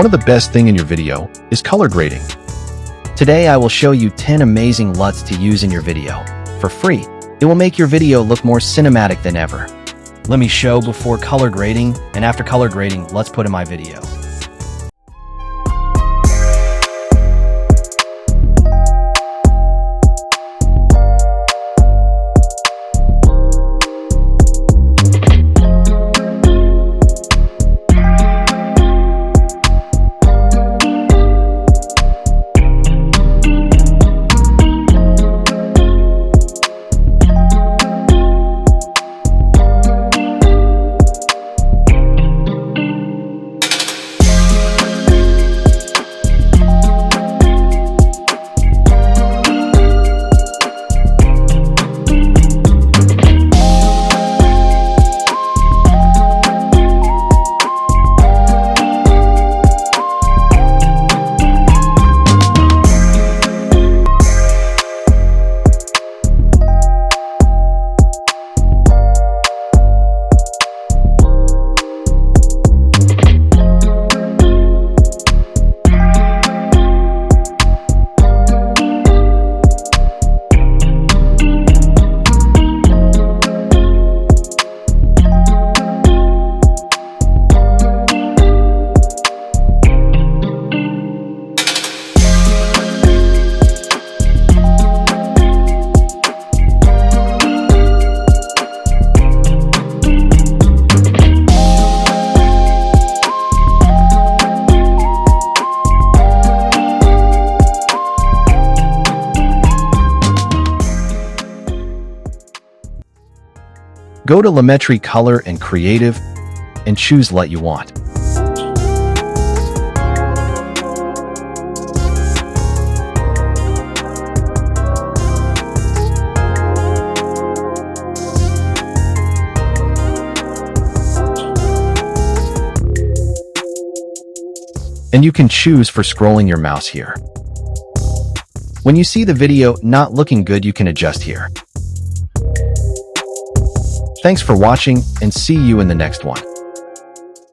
One of the best thing in your video is color grading. Today I will show you 10 amazing LUTs to use in your video. For free, it will make your video look more cinematic than ever. Let me show before color grading and after color grading, let's put in my video. Go to Geometry, Color, and Creative, and choose LUT you want. And you can choose for scrolling your mouse here. When you see the video not looking good, you can adjust here. Thanks for watching, and see you in the next one.